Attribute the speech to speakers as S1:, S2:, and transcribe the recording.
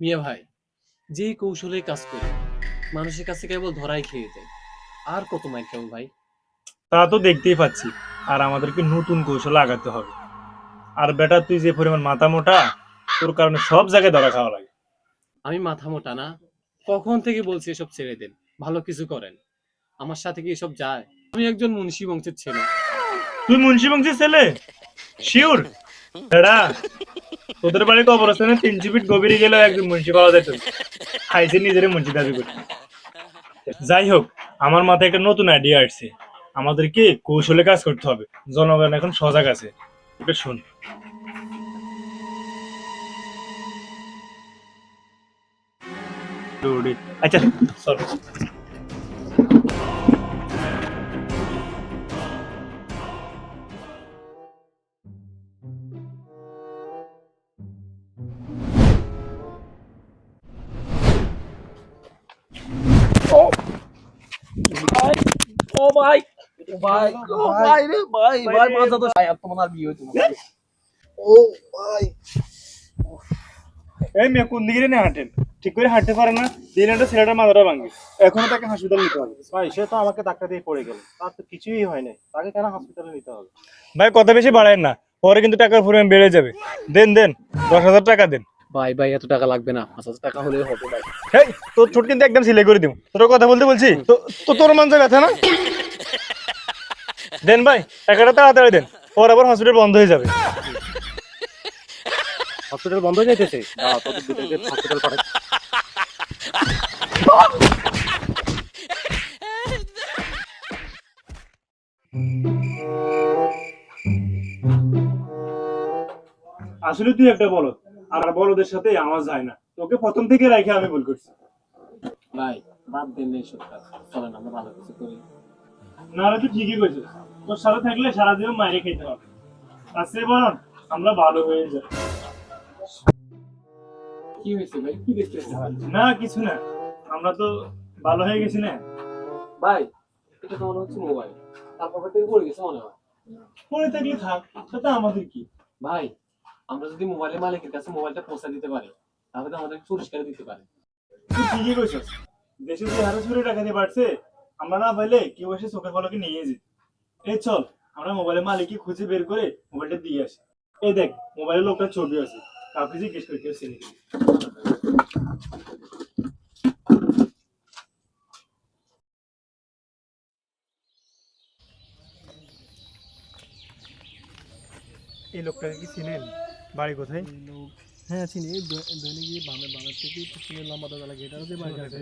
S1: মিয়া ভাই, যেই কৌশলে কাজ করি মানুষের কাছে কেবল ধরাই খেয়ে যায়। আর কত মাইর খাবো ভাই?
S2: তা তো দেখতেই পাচ্ছি। আর আমাদেরকে নতুন কৌশল আগাতে হবে। আর বেটা তুই যে পরিমাণ মাথা মোটা, তোর কারণে সব জায়গায় ধরা খাওয়া লাগে।
S1: আমি মাথা মোটা না? কখন থেকে বলছি এসব ছেড়ে দেন, ভালো কিছু করেন। আমার সাথে কি এসব যায়? আমি একজন মুন্সি বংশের ছেলে।
S2: তুই মুন্সি বংশের ছেলে? শিওর? বেটা, তোদের বাড়ির কবরস্থানে 300 ফিট গভীরে গেলেও একজন মুন্সি পাওয়া যেত। খাইছে নিজের মুন্সি দাবি করতে। যাই হোক, আমার মাথায় একটা নতুন আইডিয়া আসছে। আমাদেরকে কৌশলে কাজ করতে হবে। জনগণ এখন সজাগ আছে। এটা শোন। আচ্ছা, চল।
S3: ভাই, ও ভাই, ও ভাই, ও ভাই রে ভাই, ভাই মাথা তো ভাই, আর তোমার আর বিয়ে হইতো না ভাই। ও ভাই,
S2: এই মেয়ে কোন দিকে নিয়ে হাঁটেন? ঠিক করে হাঁটতে পারে না, দিন একটা ছেলেটার মাথাটা ভাঙে। এখনো তাকে হাসপাতালে নিতে হবে।
S4: ভাই সে তো আমাকে ধাক্কা দিয়ে পড়ে গেল, তার তো কিছুই হয় নাই, তাকে কেন হসপিটালে নিতে হবে?
S2: ভাই কথা বেশি বাড়ায় না, পরে কিন্তু টাকার পরিমাণ বেড়ে যাবে। দেন দেন, 10,000 টাকা দেন।
S1: ভাই ভাই, এত টাকা লাগবে না, 5,000 টাকা হলেও হবে ভাই।
S2: হেই, তোর ছোট কিন্তু একদম সিলাই করে দিব। তোর কথা বলতে বলছি তো, তোর মানছে ব্যথা না? দেন ভাই, টাকাটা তাড়াতাড়ি দেন, পর আবার হসপিটাল বন্ধ হয়ে যাবে।
S4: হসপিটাল বন্ধ হয়ে যাইতেছে, দাও তোদের দুটোকে হসপিটাল পাঠাই।
S2: আসলে তুই একটা বলদ, আর বলদের সাথে আমার যায় না। তোকে প্রথম থেকে রাখে আমি ভুল করছি।
S1: ভাই বাদ দেন না এইসব কাজ, চলেন আমরা ভালো কিছু করি।
S2: না হলে তুই ঠিকই কইছিস, তোর সাথে থাকলে সারা জীবন মাইরে খেতে হবে। তার চেয়ে বরং আমরা ভালো হয়ে যাই।
S1: কি হয়েছে ভাই, কি দেখতেছেন ভাই?
S2: না কিছু না, আমরা তো ভালো হয়ে গেছি না।
S1: ভাই, এটা তো মনে হচ্ছে মোবাইল, তার পকেট থেকে পড়ে গেছে মনে হয়।
S2: পরে থাকলে থাক, সেটা আমাদের কি।
S1: ভাই, আমরা যদি মোবাইলের মালিকের কাছে মোবাইলটা পৌঁছে দিতে পারি, তাহলে তো আমাদের পুরস্কার দিতে পারে।
S2: তুই ঠিকই কইছিস, দেশে যে হারে চুরি ডাকাতি বাড়ছে, আমরা না পাইলে কেউ এসে চোখের পলকে নিয়ে যেত। এই চল, আমরা মোবাইলের মালিককে খুঁজে বের করে মোবাইলটা দিয়ে আসি। এই দেখ, মোবাইলের লোকটার ছবি আছে, কাউকে জিজ্ঞেস করে কেউ চিনি। এই লোকটাকে কি চিনেন? বাড়ি কোথায়?
S3: হ্যাঁ চিনি, দৈনিক গিয়ে বামের থেকে পিছনে লম্বা দরজা লাগে, এটা হচ্ছে বাড়ি আছে।